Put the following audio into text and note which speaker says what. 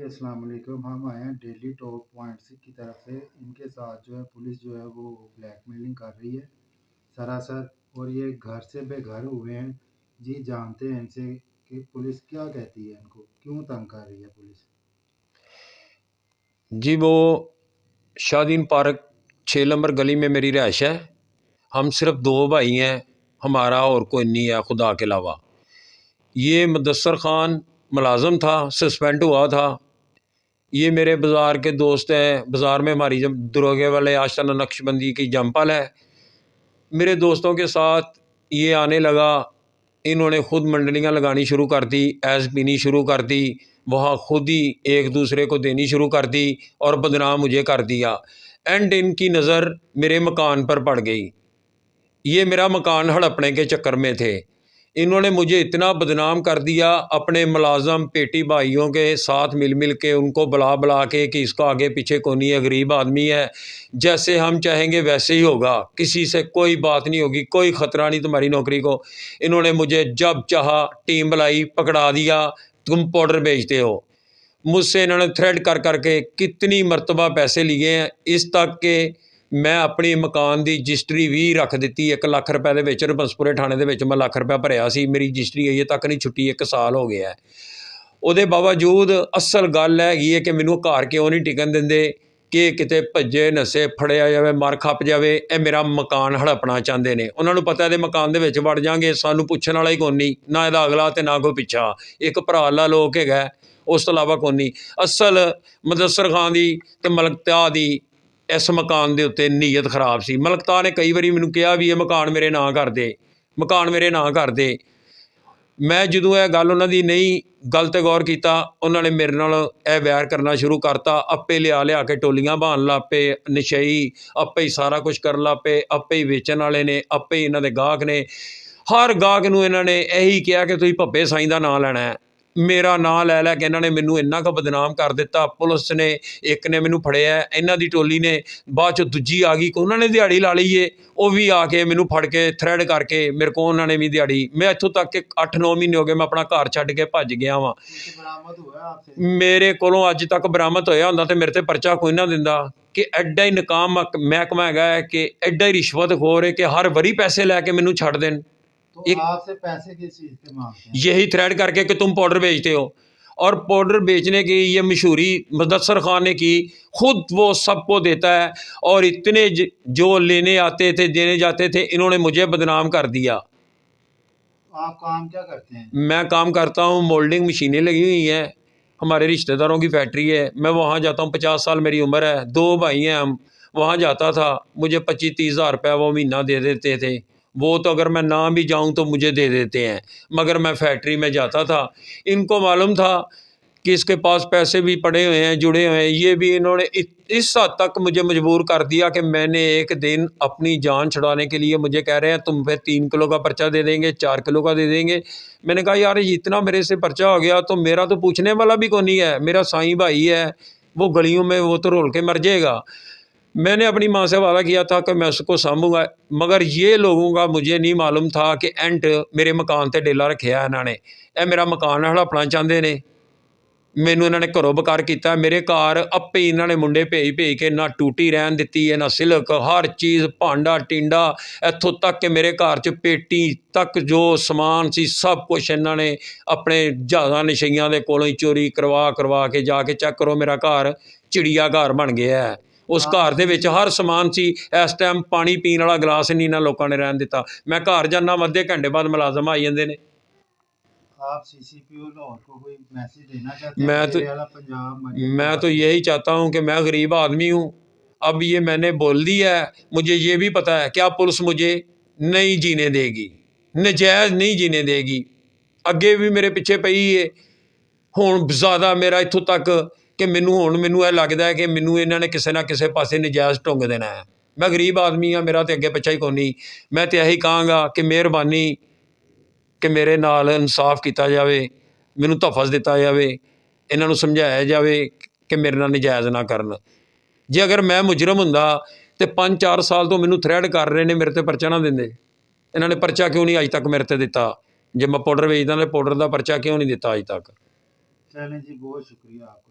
Speaker 1: अस्सलाम वालेकुम। हम आए हैं डेली टॉक पॉइंट्स की तरफ से। इनके साथ जो है पुलिस जो है वो ब्लैकमेलिंग कर रही है सरासर, और ये घर से बेघर हुए हैं। जी जानते हैं इनसे कि पुलिस क्या कहती है, इनको क्यों तंग कर रही है पुलिस।
Speaker 2: जी वो शादीन पार्क 6 नंबर गली में मेरी रहाइश है। हम सिर्फ 2 भाई हैं, हमारा और कोई नहीं है खुदा के अलावा। ये मुदस्सर ख़ान मुलाजम था, सस्पेंड हुआ था। ये मेरे बाज़ार के दोस्त हैं। बाज़ार में हमारी जब दरोगे वाले आशियाना नक्शबंदी की जंपल है। मेरे दोस्तों के साथ ये आने लगा। इन्होंने ख़ुद मंडलियाँ लगानी शुरू कर दी, ऐस पीनी शुरू कर दी, वहाँ खुद ही एक दूसरे को देनी शुरू कर दी और बदनाम मुझे कर दिया। एंड इनकी नज़र मेरे मकान पर पड़ गई। ये मेरा मकान हड़पने के चक्कर में थे। इन्होंने मुझे इतना बदनाम कर दिया, अपने मुलाजम पेटी भाइयों के साथ मिल मिल के उनको बुला बुला के कि इसका आगे पीछे कोई नहीं है, गरीब आदमी है, जैसे हम चाहेंगे वैसे ही होगा, किसी से कोई बात नहीं होगी, कोई ख़तरा नहीं तुम्हारी नौकरी को। इन्होंने मुझे जब चाहा टीम बुलाई, पकड़ा दिया, तुम पाउडर बेचते हो। मुझसे इन्होंने थ्रेड कर करके कितनी मरतबा पैसे लिए हैं, इस तक के मैं अपनी मकान की रजिस्ट्री भी रख दी। 1 ਲੱਖ रुपए ਦੇ ਵਿੱਚ ਰਬਸਪੁਰੇ ਥਾਣੇ ਦੇ ਵਿੱਚ ਮੈਂ ਲੱਖ ਰੁਪਇਆ ਭਰਿਆ ਸੀ। ਮੇਰੀ ਰਜਿਸਟਰੀ ਅਜੇ ਤੱਕ ਨਹੀਂ ਛੁੱਟੀ, 1 ਸਾਲ ਹੋ ਗਿਆ। ਉਹਦੇ ਬਾਵਜੂਦ ਅਸਲ ਗੱਲ ਹੈਗੀ ਹੈ ਕਿ ਮੈਨੂੰ ਘਰ ਕਿਉਂ ਨਹੀਂ ਟਿਕਣ ਦਿੰਦੇ ਕਿ ਕਿਤੇ ਭੱਜੇ ਨੱਸੇ ਫੜਿਆ ਜਾਵੇ, ਮਰ ਖੱਪ ਜਾਵੇ। ਇਹ ਮੇਰਾ ਮਕਾਨ ਹੜਪਣਾ ਚਾਹੁੰਦੇ ਨੇ। ਉਹਨਾਂ ਨੂੰ ਪਤਾ ਇਹਦੇ ਮਕਾਨ ਦੇ ਵਿੱਚ ਵੜ ਜਾਾਂਗੇ, ਸਾਨੂੰ ਪੁੱਛਣ ਵਾਲਾ ਹੀ ਕੋਈ ਨਹੀਂ, ਨਾ ਇਹਦਾ ਅਗਲਾ ਤੇ ਨਾ ਕੋਈ ਪਿੱਛਾ। ਇੱਕ ਭਰਾ ਲਾ ਲੋਕ ਹੈਗਾ, ਉਸ ਤੋਂ ਇਲਾਵਾ ਕੋਈ ਨਹੀਂ। ਅਸਲ ਮੁਦੱਸਰ ਖਾਨ ਦੀ ਤੇ ਮਲਕਤਾ ਦੀ ਇਸ ਮਕਾਨ ਦੇ ਉੱਤੇ ਨੀਅਤ ਖਰਾਬ ਸੀ। ਮਲਕਤਾ ਨੇ ਕਈ ਵਾਰੀ ਮੈਨੂੰ ਕਿਹਾ ਵੀ ਇਹ ਮਕਾਨ ਮੇਰੇ ਨਾਂ ਕਰ ਦੇ, ਮਕਾਨ ਮੇਰੇ ਨਾਂ ਕਰ ਦੇ। ਮੈਂ ਜਦੋਂ ਇਹ ਗੱਲ ਉਹਨਾਂ ਦੀ ਨਹੀਂ ਗੱਲ 'ਤੇ ਗੌਰ ਕੀਤਾ, ਉਹਨਾਂ ਨੇ ਮੇਰੇ ਨਾਲ ਇਹ ਵੈਰ ਕਰਨਾ ਸ਼ੁਰੂ ਕਰਤਾ। ਆਪੇ ਲਿਆ ਕੇ ਟੋਲੀਆਂ ਬਹਾਉਣ ਲੱਗ ਪਏ, ਨਸ਼ਈ ਆਪੇ ਹੀ ਸਾਰਾ ਕੁਛ ਕਰਨ ਲੱਗ ਪਏ, ਆਪੇ ਹੀ ਵੇਚਣ ਵਾਲੇ ਨੇ, ਆਪੇ ਹੀ ਇਹਨਾਂ ਦੇ ਗਾਹਕ ਨੇ। ਹਰ ਗਾਹਕ ਨੂੰ ਇਹਨਾਂ ਨੇ ਇਹੀ ਕਿਹਾ ਕਿ ਤੁਸੀਂ ਭੱਬੇ ਸਾਈਂ ਦਾ ਨਾਂ ਲੈਣਾ ਹੈ। ਮੇਰਾ ਨਾਂ ਲੈ ਲੈ ਕੇ ਇਹਨਾਂ ਨੇ ਮੈਨੂੰ ਇੰਨਾ ਕੁ ਬਦਨਾਮ ਕਰ ਦਿੱਤਾ। ਪੁਲਿਸ ਨੇ ਇੱਕ ਨੇ ਮੈਨੂੰ ਫੜਿਆ, ਇਹਨਾਂ ਦੀ ਟੋਲੀ ਨੇ, ਬਾਅਦ 'ਚ ਦੂਜੀ ਆ ਗਈ, ਉਹਨਾਂ ਨੇ ਦਿਹਾੜੀ ਲਾ ਲਈ ਏ। ਉਹ ਵੀ ਆ ਕੇ ਮੈਨੂੰ ਫੜ ਕੇ ਥ੍ਰੈਡ ਕਰਕੇ ਮੇਰੇ ਕੋਲ ਉਹਨਾਂ ਨੇ ਵੀ ਦਿਹਾੜੀ। ਮੈਂ ਇੱਥੋਂ ਤੱਕ ਕਿ 8-9 ਮਹੀਨੇ ਹੋ ਗਏ ਮੈਂ ਆਪਣਾ ਘਰ ਛੱਡ ਕੇ ਭੱਜ ਗਿਆ ਵਾਂ। ਮੇਰੇ ਕੋਲੋਂ ਅੱਜ ਤੱਕ ਬਰਾਮਦ ਹੋਇਆ ਹੁੰਦਾ ਤੇ ਮੇਰੇ ਤੇ ਪਰਚਾ ਕੋਈ ਨਾ ਦਿੰਦਾ ਕਿ ਐਡਾ ਹੀ ਨਕਾਮ ਮਹਿਕਮਾ ਹੈਗਾ ਹੈ, ਕਿ ਐਡਾ ਹੀ ਰਿਸ਼ਵਤਖੋਰ ਹੈ ਕਿ ਹਰ ਵਾਰੀ ਪੈਸੇ ਲੈ ਕੇ ਮੈਨੂੰ ਛੱਡ ਦੇਣ।
Speaker 1: तो आपसे पैसे किस चीज़ पे मांगते हैं?
Speaker 2: यही थ्रेड करके कि तुम पाउडर बेचते हो। और पाउडर बेचने की ये मशहूरी मुदस्सर खान ने की, खुद वो सबको देता है। और इतने जो लेने आते थे, देने जाते थे, इन्होंने मुझे बदनाम कर दिया।
Speaker 1: आप काम क्या करते हैं?
Speaker 2: मैं काम करता हूँ, मोल्डिंग मशीनें लगी हुई हैं, हमारे रिश्तेदारों की फैक्ट्री है। मैं वहाँ जाता हूँ, 50 साल मेरी उम्र है, 2 भाई हैं हम। वहाँ जाता था, मुझे 25-30 हज़ार रुपये वो महीना दे देते थे। वो तो अगर मैं ना भी जाऊं तो मुझे दे देते हैं, मगर मैं फैक्ट्री में जाता था। इनको मालूम था कि इसके पास पैसे भी पड़े हुए हैं, जुड़े हुए हैं। ये भी इन्होंने इस हद तक मुझे मजबूर कर दिया कि मैंने एक दिन अपनी जान छुड़ाने के लिए मुझे कह रहे हैं तुम फिर 3 किलो का पर्चा दे देंगे, 4 किलो का दे देंगे। मैंने कहा यार इतना मेरे से पर्चा हो गया तो मेरा तो पूछने वाला भी कोई नहीं है। मेरा साईं भाई है, वो गलियों में वो तो रोल के मर जाएगा। मैंने अपनी माँ से वादा किया था कि मैं उसको सामूंगा, मगर ये लोगों का मुझे नहीं मालूम था कि एंट मेरे मकान ते डेला रखा इन्होंने। यह मेरा मकान हड़पना चाहते ने, मैनू इन्होंने घरों बेकार किया। मेरे घर आपे ही इन्होंने मुंडे भेज के ना टूटी रहन दी है, ना सिलक, हर चीज़ भांडा टिंडा, इत्थों तक कि मेरे घर च पेटी तक जो समान सी सब कुछ इन्होंने अपने ज़्यादा नशइयां दे कोलों चोरी करवा के जाके चेक करो। मेरा घर चिड़िया घर बन गया है। उस घर दे विच हर समान सी। इस टाइम पानी पीने वाला गिलास नहीं इन्होंने लोगों ने रहन दिता। मैं घर जाना, अद्धे घंटे बाद मुलाजम आई जाते हैं।
Speaker 1: आप सीसीपीओ लाहौर को कोई मैसेज देना चाहते हैं?
Speaker 2: मैं तो यही चाहता हूँ कि मैं गरीब आदमी हूँ। अब ये मैंने बोल दिया है, मुझे ये भी पता है क्या पुलिस मुझे नहीं जीने देगी, नजायज़ नहीं जीने देगी। अगे भी मेरे पिछे पई है। हुण ज़्यादा मेरा इत्थों तक कि मैनू यह लगता है कि मैनू इन्होंने किसी ना किसी पासे नजायज़ ढुंग देना है। मैं गरीब आदमी हाँ, मेरा तो अगे पिछा ही कोई नहीं। मैं तो यही कहांगा कि मेहरबानी कि मेरे नाल इंसाफ किया जाए, मैनू तहफ़्ज़ दिता जाए, इन्हों समझाया जाए कि मेरे नाल नजायज़ ना करन। जे अगर मैं मुजरम हुंदा तो 5-4 साल तो मैनू थ्रैड कर रहे हैं, मेरे ते परचा ना देंदे। इन्होंने परचा क्यों नहीं अज तक मेरे ते दिता? जे मैं पाउडर बेचदा तो पाउडर का परचा क्यों नहीं दिता अज तक?
Speaker 1: चलें जी, बहुत शुक्रिया आपका।